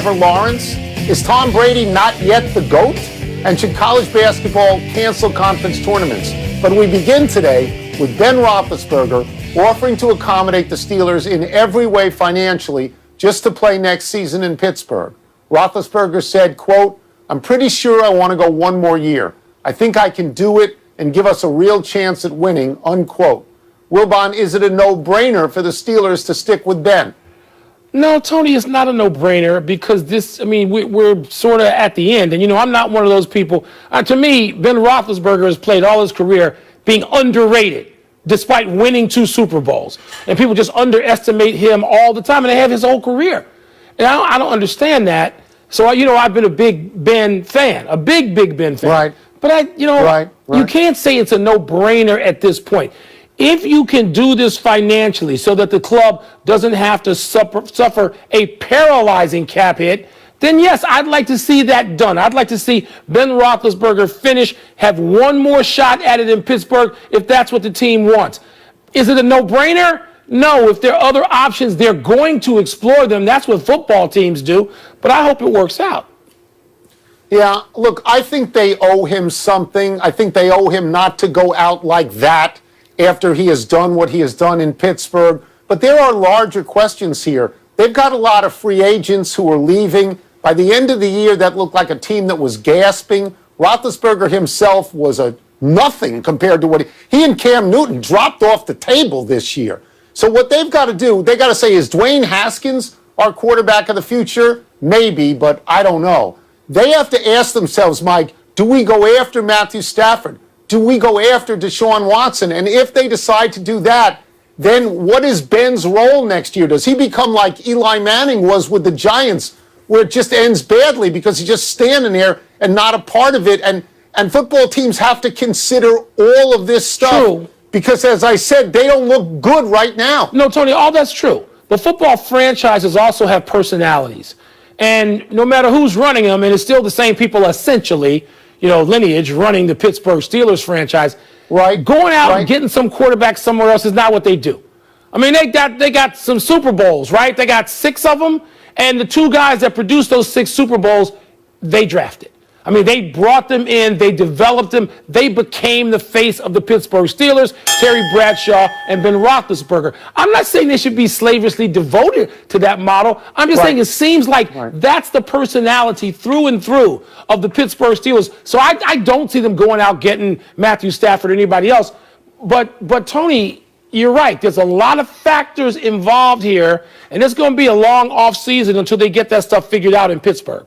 Trevor Lawrence? Is Tom Brady not yet the GOAT? And should college basketball cancel conference tournaments? But we begin today with Ben Roethlisberger offering to accommodate the Steelers in every way financially just to play next season in Pittsburgh. Roethlisberger said, quote, "I'm pretty sure I want to go one more year. I think I can do it and give us a real chance at winning," unquote. Wilbon, is it a no-brainer for the Steelers to stick with Ben? No, Tony, it's not a no-brainer because we're sort of at the end. And, I'm not one of those people. To me, Ben Roethlisberger has played all his career being underrated despite winning 2 Super Bowls. And people just underestimate him all the time, and they have his whole career. And I don't understand that. So, I've been a big Ben fan, a big Ben fan. Right. But, you can't say it's a no-brainer at this point. If you can do this financially so that the club doesn't have to suffer a paralyzing cap hit, then yes, I'd like to see that done. I'd like to see Ben Roethlisberger finish, have one more shot at it in Pittsburgh if that's what the team wants. Is it a no-brainer? No. If there are other options, they're going to explore them. That's what football teams do. But I hope it works out. Yeah, look, I think they owe him something. I think they owe him not to go out like that after he has done what he has done in Pittsburgh. But there are larger questions here. They've got a lot of free agents who are leaving. By the end of the year, that looked like a team that was gasping. Roethlisberger himself was a nothing compared to what he and Cam Newton dropped off the table this year. So what they've got to do, they got to say, is Dwayne Haskins our quarterback of the future? Maybe, but I don't know. They have to ask themselves, Mike, do we go after Matthew Stafford? Do we go after Deshaun Watson? And if they decide to do that, then what is Ben's role next year? Does he become like Eli Manning was with the Giants, where it just ends badly because he's just standing there and not a part of it? And football teams have to consider all of this stuff. True. Because, as I said, they don't look good right now. No, Tony, all that's true. But football franchises also have personalities. And no matter who's running them, and it's still the same people essentially, lineage running the Pittsburgh Steelers franchise, right? Going out and getting some quarterback somewhere else is not what they do. I mean, they got some Super Bowls, right? They got 6 of them, and the 2 guys that produced those 6 Super Bowls, they drafted. I mean, they brought them in, they developed them, they became the face of the Pittsburgh Steelers, Terry Bradshaw and Ben Roethlisberger. I'm not saying they should be slavishly devoted to that model. I'm just saying it seems like that's the personality through and through of the Pittsburgh Steelers. So I don't see them going out getting Matthew Stafford or anybody else. But Tony, you're right. There's a lot of factors involved here, and it's going to be a long off season until they get that stuff figured out in Pittsburgh.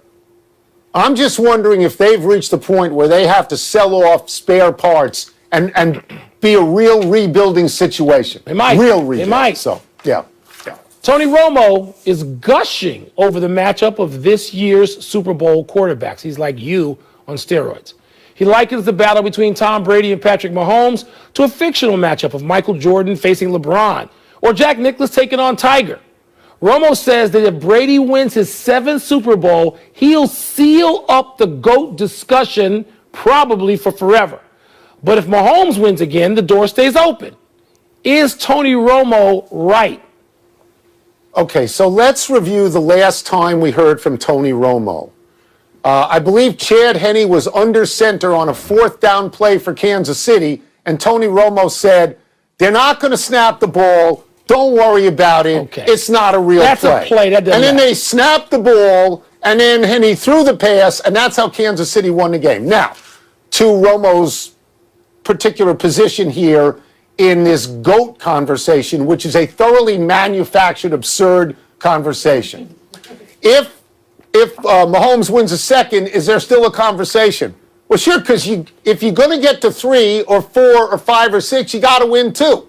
I'm just wondering if they've reached the point where they have to sell off spare parts and be a real rebuilding situation. They might. Real rebuild. They might. So, yeah. Tony Romo is gushing over the matchup of this year's Super Bowl quarterbacks. He's like you on steroids. He likens the battle between Tom Brady and Patrick Mahomes to a fictional matchup of Michael Jordan facing LeBron or Jack Nicklaus taking on Tiger. Romo says that if Brady wins his 7th Super Bowl, he'll seal up the GOAT discussion probably for forever. But if Mahomes wins again, the door stays open. Is Tony Romo right? Okay, so let's review the last time we heard from Tony Romo. I believe Chad Henne was under center on a 4th down play for Kansas City, and Tony Romo said, they're not going to snap the ball. Don't worry about it. Okay. It's not a real play. That's a play. That doesn't and then matter. they snapped the ball, and then Henne threw the pass, and that's how Kansas City won the game. Now, to Romo's particular position here in this GOAT conversation, which is a thoroughly manufactured, absurd conversation. If Mahomes wins a 2nd, is there still a conversation? Well, sure, because if you're going to get to 3 or 4 or 5 or 6, you got to win 2.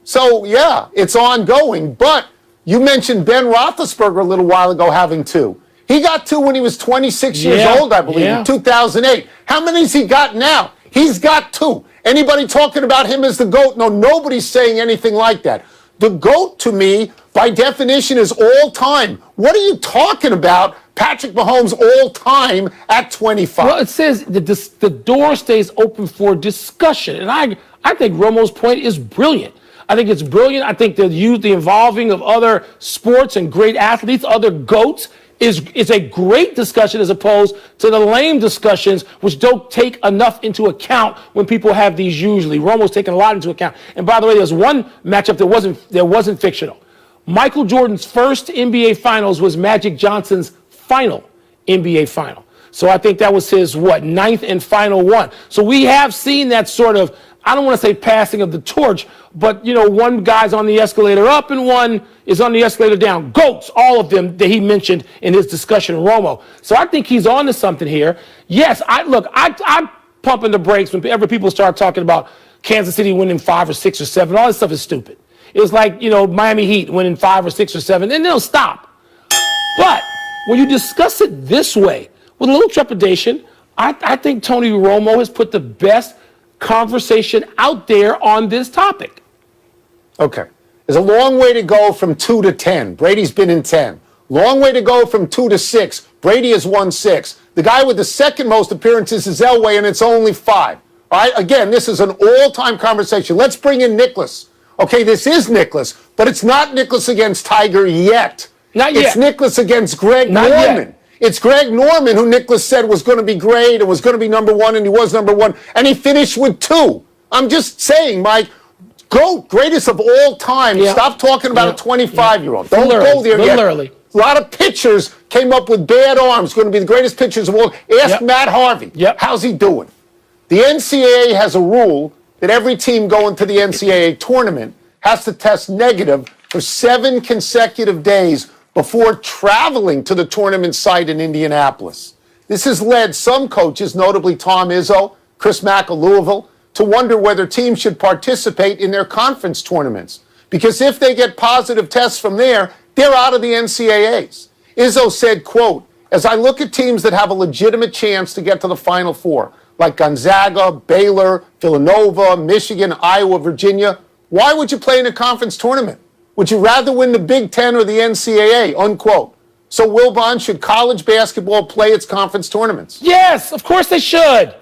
So, yeah, it's ongoing. But you mentioned Ben Roethlisberger a little while ago having 2. He got 2 when he was 26 years old, I believe, in 2008. How many has he got now? He's got 2. Anybody talking about him as the GOAT? No, nobody's saying anything like that. The GOAT, to me, by definition, is all time. What are you talking about, Patrick Mahomes, all time at 25? Well, it says the door stays open for discussion. And I think Romo's point is brilliant. I think it's brilliant. I think the involving of other sports and great athletes, other GOATs, is a great discussion as opposed to the lame discussions which don't take enough into account when people have these usually. Romo's taking a lot into account. And by the way, there's one matchup that wasn't fictional. Michael Jordan's first NBA Finals was Magic Johnson's final NBA Final. So I think that was his, ninth and final one. So we have seen that sort of, I don't want to say passing of the torch, but, one guy's on the escalator up and one is on the escalator down. GOATs, all of them that he mentioned in his discussion, Romo. So I think he's on to something here. Yes, I'm pumping the brakes whenever people start talking about Kansas City winning 5 or 6 or 7. All this stuff is stupid. It's like, Miami Heat winning 5 or 6 or 7, and they'll stop. But when you discuss it this way, with a little trepidation, I think Tony Romo has put the best conversation out there on this topic. Okay. There's a long way to go from 2 to 10. Brady's been in 10. Long way to go from 2 to 6. Brady has won 6. The guy with the second most appearances is Elway, and it's only 5. All right? Again, this is an all-time conversation. Let's bring in Nicholas. Okay, this is Nicholas, but it's not Nicholas against Tiger yet. Not yet. It's Nicholas against Greg Not Norman. yet. It's Greg Norman, who Nicholas said was going to be great and was going to be number 1, and he was number 1, and he finished with 2. I'm just saying, Mike, GOAT, greatest of all time. Yeah. Stop talking about a 25-year-old. Yeah. Don't go there yet. Early. A lot of pitchers came up with bad arms, going to be the greatest pitchers of all. Ask Matt Harvey. How's he doing? The NCAA has a rule that every team going to the NCAA tournament has to test negative for 7 consecutive days before traveling to the tournament site in Indianapolis. This has led some coaches, notably Tom Izzo, Chris Mack of Louisville, to wonder whether teams should participate in their conference tournaments. Because if they get positive tests from there, they're out of the NCAAs. Izzo said, quote, "As I look at teams that have a legitimate chance to get to the Final Four, like Gonzaga, Baylor, Villanova, Michigan, Iowa, Virginia, why would you play in a conference tournament? Would you rather win the Big Ten or the NCAA?" Unquote. So, Wilbon, should college basketball play its conference tournaments? Yes, of course they should.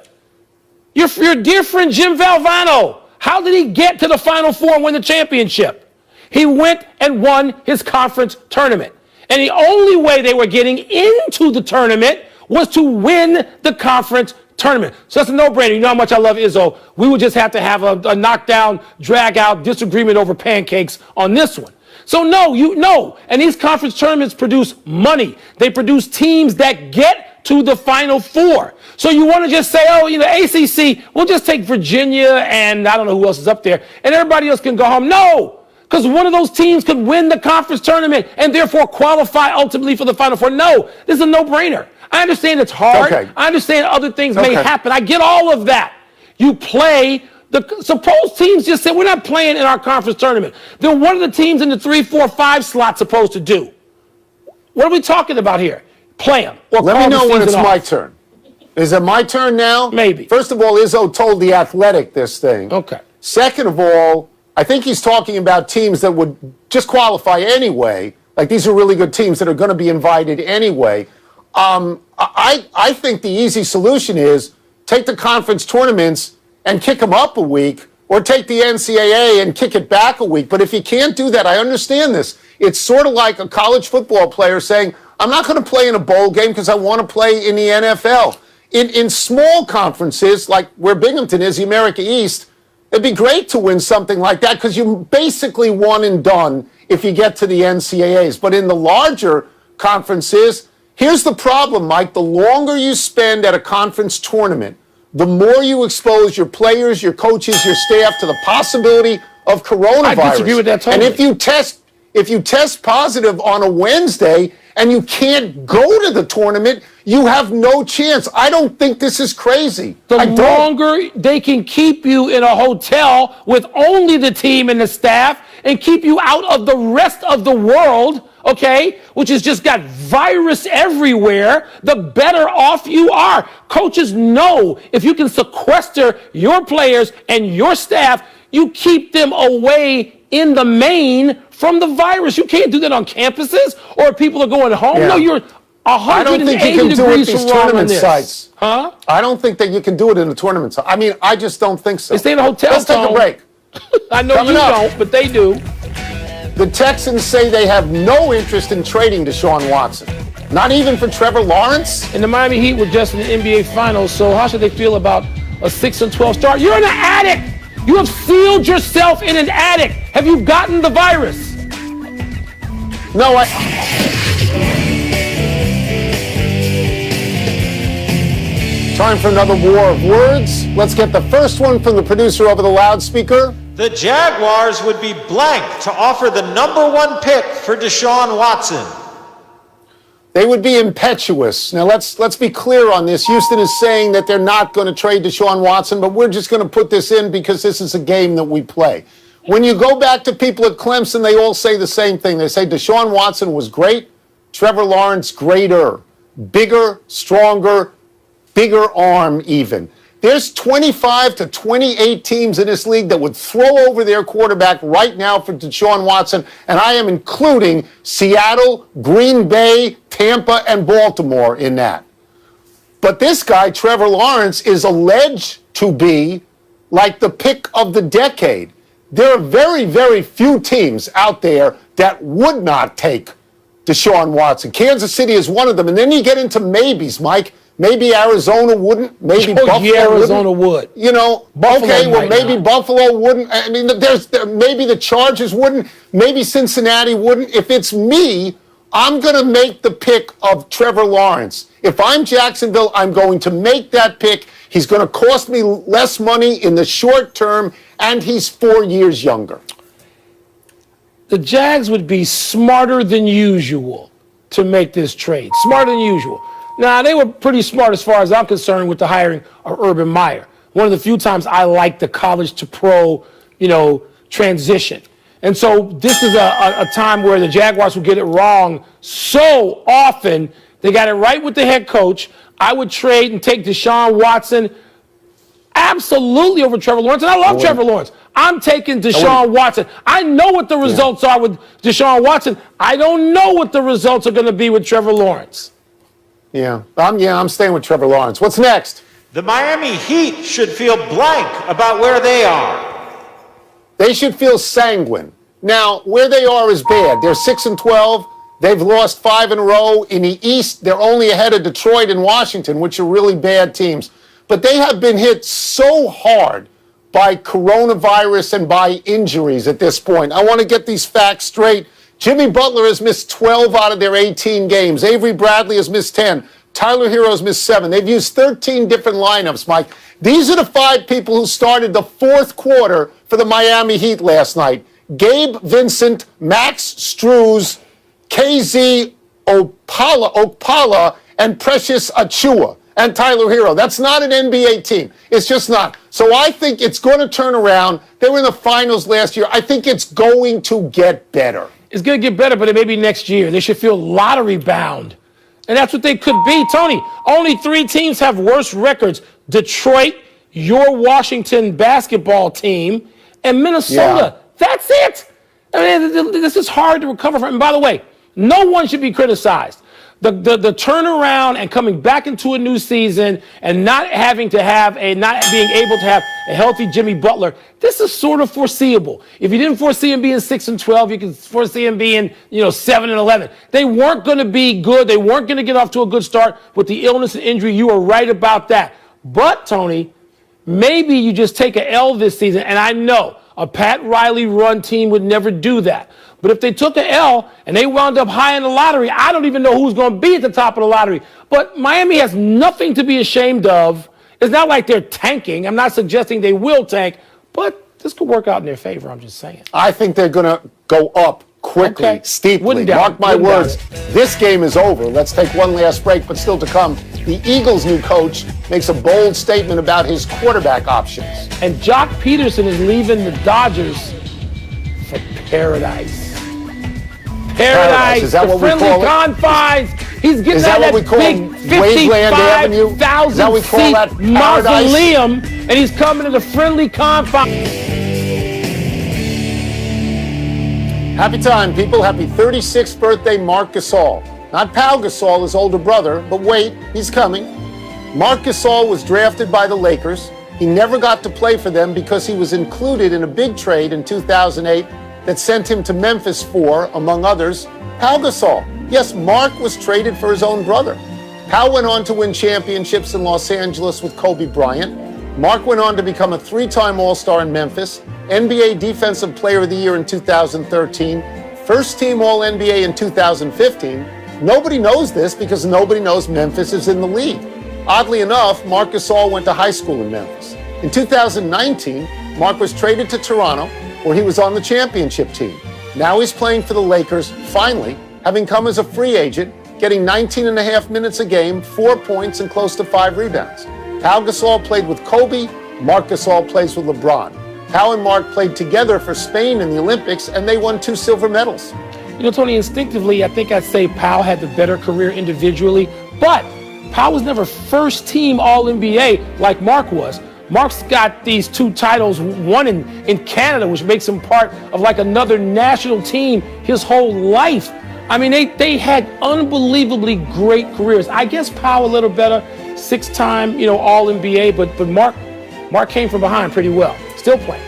Your dear friend Jim Valvano, how did he get to the Final Four and win the championship? He went and won his conference tournament. And the only way they were getting into the tournament was to win the conference tournament. So that's a no-brainer. You know how much I love Izzo. We would just have to have a knockdown, drag-out disagreement over pancakes on this one. So no. And these conference tournaments produce money. They produce teams that get to the Final Four. So you want to just say, ACC, we'll just take Virginia and I don't know who else is up there, and everybody else can go home. No, because one of those teams could win the conference tournament and therefore qualify ultimately for the Final Four. No, this is a no-brainer. I understand it's hard. Okay. I understand other things may happen. I get all of that. You play suppose teams just say, we're not playing in our conference tournament. Then what are the teams in the 3, 4, 5 slot supposed to do? What are we talking about here? Play them. Or let me know when it's my turn. Is it my turn now? Maybe. First of all, Izzo told The Athletic this thing. Okay. Second of all, I think he's talking about teams that would just qualify anyway. Like, these are really good teams that are going to be invited anyway. I think the easy solution is take the conference tournaments and kick them up a week, or take the NCAA and kick it back a week. But if you can't do that, I understand this. It's sort of like a college football player saying, I'm not going to play in a bowl game because I want to play in the NFL. In small conferences, like where Binghamton is, the America East, it'd be great to win something like that because you basically one and done if you get to the NCAAs. But in the larger conferences, here's the problem, Mike. The longer you spend at a conference tournament, the more you expose your players, your coaches, your staff to the possibility of coronavirus. I disagree with that totally. And if you test positive on a Wednesday and you can't go to the tournament, you have no chance. I don't think this is crazy. The longer they can keep you in a hotel with only the team and the staff and keep you out of the rest of the world, okay, which has just got virus everywhere, the better off you are. Coaches know if you can sequester your players and your staff, you keep them away in the main from the virus. You can't do that on campuses or if people are going home. Yeah. No, you're 180 degrees from wrong on this. Sites. Huh? I don't think that you can do it in the tournament site. I mean, I just don't think so. They stay in a hotel. Let's take a break. I know Coming you up, don't, but they do. The Texans say they have no interest in trading Deshaun Watson. Not even for Trevor Lawrence? And the Miami Heat were just in the NBA Finals, so how should they feel about a 6-12 start? You're in an attic! You have sealed yourself in an attic. Have you gotten the virus? No, Time for another war of words. Let's get the first one from the producer over the loudspeaker. The Jaguars would be blank to offer the #1 pick for Deshaun Watson. They would be impetuous. Now, let's be clear on this. Houston is saying that they're not going to trade Deshaun Watson, but we're just going to put this in because this is a game that we play. When you go back to people at Clemson, they all say the same thing. They say Deshaun Watson was great, Trevor Lawrence greater, bigger, stronger, bigger arm even. There's 25 to 28 teams in this league that would throw over their quarterback right now for Deshaun Watson, and I am including Seattle, Green Bay, Tampa, and Baltimore in that. But this guy, Trevor Lawrence, is alleged to be like the pick of the decade. There are very, very few teams out there that would not take Deshaun Watson. Kansas City is one of them. And then you get into maybes, Mike. Maybe Arizona wouldn't. Maybe Buffalo Arizona wouldn't. would. You know, Buffalo okay, well, might maybe not. Buffalo wouldn't. I mean, maybe the Chargers wouldn't. Maybe Cincinnati wouldn't. If it's me, I'm going to make the pick of Trevor Lawrence. If I'm Jacksonville, I'm going to make that pick. He's going to cost me less money in the short term, and he's 4 years younger. The Jags would be smarter than usual to make this trade. Smarter than usual. Now, they were pretty smart as far as I'm concerned with the hiring of Urban Meyer. One of the few times I like the college to pro, transition. And so this is a time where the Jaguars will get it wrong so often. They got it right with the head coach. I would trade and take Deshaun Watson absolutely over Trevor Lawrence. And I love Trevor Lawrence. I'm taking Deshaun Watson. I know what the results are with Deshaun Watson. I don't know what the results are going to be with Trevor Lawrence. I'm staying with Trevor Lawrence. What's next? The Miami Heat should feel blank about where they are. They should feel sanguine. Now, where they are is bad. They're 6-12. They've lost 5 in a row. In the East, they're only ahead of Detroit and Washington, which are really bad teams. But they have been hit so hard by coronavirus and by injuries at this point. I want to get these facts straight. Jimmy Butler has missed 12 out of their 18 games. Avery Bradley has missed 10. Tyler Hero has missed 7. They've used 13 different lineups, Mike. These are the 5 people who started the fourth quarter for the Miami Heat last night. Gabe Vincent, Max Struz, KZ Okpala, and Precious Achua, and Tyler Hero. That's not an NBA team. It's just not. So I think it's going to turn around. They were in the finals last year. I think it's going to get better. It's going to get better, but it may be next year. They should feel lottery bound. And that's what they could be. Tony, only 3 teams have worse records. Detroit, your Washington basketball team, and Minnesota. Yeah. That's it. I mean, this is hard to recover from. And by the way, no one should be criticized. The turnaround and coming back into a new season and not being able to have a healthy Jimmy Butler, this is sort of foreseeable. If you didn't foresee him being 6-12, you can foresee him being, 7-11. They weren't going to be good. They weren't going to get off to a good start with the illness and injury. You are right about that. But, Tony, maybe you just take an L this season, and I know a Pat Riley run team would never do that. But if they took an L and they wound up high in the lottery, I don't even know who's going to be at the top of the lottery. But Miami has nothing to be ashamed of. It's not like they're tanking. I'm not suggesting they will tank, but this could work out in their favor. I'm just saying. I think they're going to go up quickly, steeply. Wouldn't doubt Mark my it. Wouldn't words. doubt it. This game is over. Let's take one last break, but still to come. The Eagles' new coach makes a bold statement about his quarterback options. And Jock Peterson is leaving the Dodgers for paradise. Paradise, Is that the what we friendly call it? confines. He's getting Is that out what of we call big Waveland Avenue? Is that what we call 55,000 that seat paradise? mausoleum, and he's coming to the friendly confines. Happy time, people. Happy 36th birthday, Mark Gasol. Not Pau Gasol, his older brother, but wait, he's coming. Mark Gasol was drafted by the Lakers. He never got to play for them because he was included in a big trade in 2008 that sent him to Memphis for, among others, Pau Gasol. Yes, Mark was traded for his own brother. Pau went on to win championships in Los Angeles with Kobe Bryant. Mark went on to become a three-time All-Star in Memphis, NBA Defensive Player of the Year in 2013, first-team All-NBA in 2015. Nobody knows this because nobody knows Memphis is in the league. Oddly enough, Marc Gasol went to high school in Memphis. In 2019, Mark was traded to Toronto, where he was on the championship team. Now he's playing for the Lakers, finally, having come as a free agent, getting 19.5 minutes a game, 4 points, and close to 5 rebounds. Pau Gasol played with Kobe. Marc Gasol plays with LeBron. Pau and Mark played together for Spain in the Olympics, and they won 2 silver medals. You know, Tony, instinctively, I think I'd say Pau had the better career individually, but Pau was never first-team All-NBA like Mark was. Mark's got these 2 titles, one in Canada, which makes him part of like another national team his whole life. I mean, they had unbelievably great careers. I guess Pau a little better, 6-time, All-NBA, but Mark came from behind pretty well, still playing.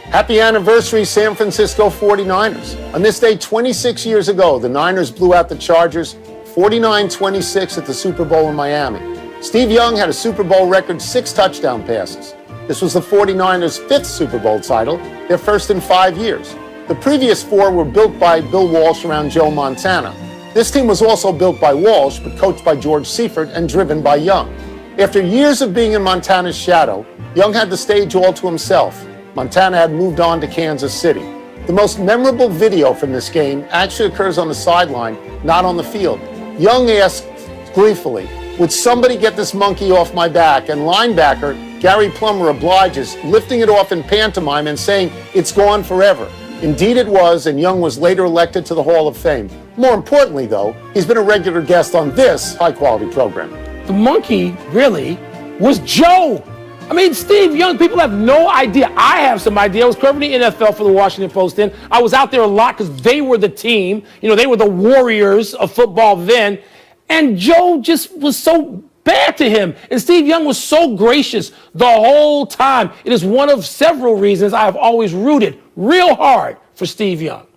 Happy anniversary, San Francisco 49ers. On this day 26 years ago, the Niners blew out the Chargers 49-26 at the Super Bowl in Miami. Steve Young had a Super Bowl record 6 touchdown passes. This was the 49ers' 5th Super Bowl title, their first in 5 years. The previous 4 were built by Bill Walsh around Joe Montana. This team was also built by Walsh, but coached by George Seifert and driven by Young. After years of being in Montana's shadow, Young had the stage all to himself. Montana had moved on to Kansas City. The most memorable video from this game actually occurs on the sideline, not on the field. Young asks gleefully, "Would somebody get this monkey off my back?" And linebacker Gary Plummer obliges, lifting it off in pantomime and saying, "It's gone forever." Indeed it was, and Young was later elected to the Hall of Fame. More importantly, though, he's been a regular guest on this high-quality program. The monkey, really, was Joe. I mean, Steve Young, people have no idea. I have some idea. I was covering the NFL for the Washington Post then. I was out there a lot because they were the team. They were the Warriors of football then. And Joe just was so bad to him. And Steve Young was so gracious the whole time. It is one of several reasons I have always rooted real hard for Steve Young.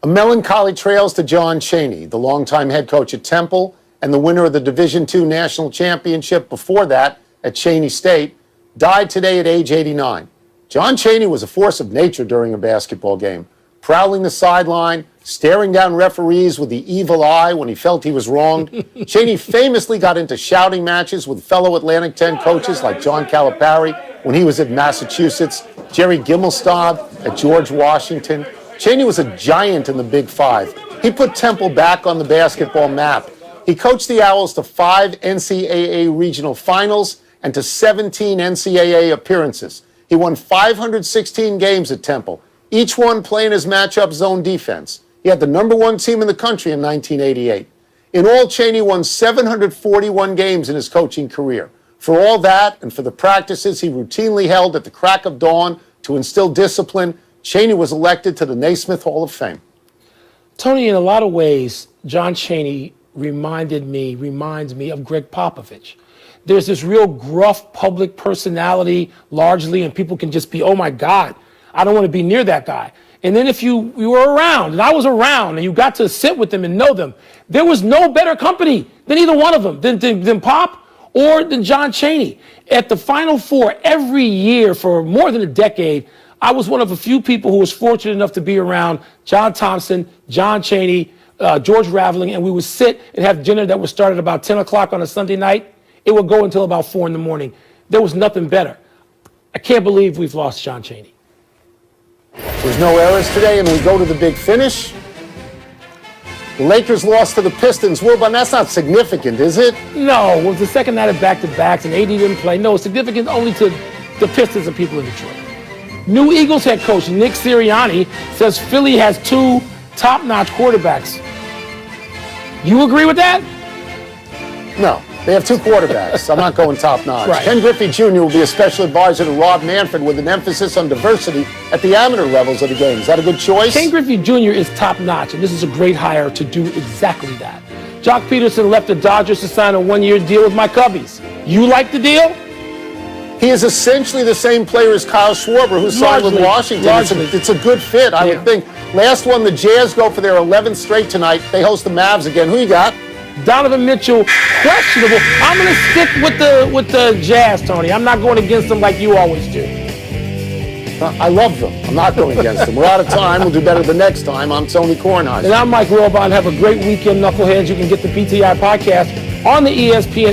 A melancholy trails to John Chaney, the longtime head coach at Temple and the winner of the Division II National Championship before that at Chaney State, died today at age 89. John Chaney was a force of nature during a basketball game, prowling the sideline, staring down referees with the evil eye when he felt he was wronged. Chaney famously got into shouting matches with fellow Atlantic 10 coaches like John Calipari when he was at Massachusetts, Jerry Gimelstob at George Washington. Chaney was a giant in the Big Five. He put Temple back on the basketball map. He coached the Owls to 5 NCAA regional finals and to 17 NCAA appearances. He won 516 games at Temple, each one playing his matchup zone defense. He had the #1 team in the country in 1988. In all, Chaney won 741 games in his coaching career. For all that, and for the practices he routinely held at the crack of dawn to instill discipline, Chaney was elected to the Naismith Hall of Fame. Tony, in a lot of ways, John Chaney reminds me of Greg Popovich. There's this real gruff public personality largely, and people can just be, oh my God, I don't want to be near that guy. And then if you were around, and I was around, and you got to sit with them and know them, there was no better company than either one of them, than Pop or than John Chaney. At the Final Four every year for more than a decade, I was one of a few people who was fortunate enough to be around John Thompson, John Chaney, George Raveling, and we would sit and have dinner that would start at about 10 o'clock on a Sunday night. It would go until about 4 in the morning. There was nothing better. I can't believe we've lost John Chaney. There's no errors today, and we go to the big finish. The Lakers lost to the Pistons. Wilbon, that's not significant, is it? No, it was the second night of back-to-backs, and AD didn't play. No, it's significant only to the Pistons and people in Detroit. New Eagles head coach Nick Sirianni says Philly has 2 top-notch quarterbacks. You agree with that? No. They have 2 quarterbacks. I'm not going top-notch. Right. Ken Griffey Jr. will be a special advisor to Rob Manfred with an emphasis on diversity at the amateur levels of the game. Is that a good choice? Ken Griffey Jr. is top-notch, and this is a great hire to do exactly that. Jock Peterson left the Dodgers to sign a 1-year deal with my Cubbies. You like the deal? He is essentially the same player as Kyle Schwarber, who signed with Washington. It's a good fit, I would think. Last one, the Jazz go for their 11th straight tonight. They host the Mavs again. Who you got? Donovan Mitchell, questionable. I'm going to stick with the Jazz, Tony. I'm not going against them like you always do. I love them. I'm not going against them. We're out of time. We'll do better the next time. I'm Tony Kornheiser. And I'm Mike Wilbon. Have a great weekend, Knuckleheads. You can get the PTI podcast on the ESPN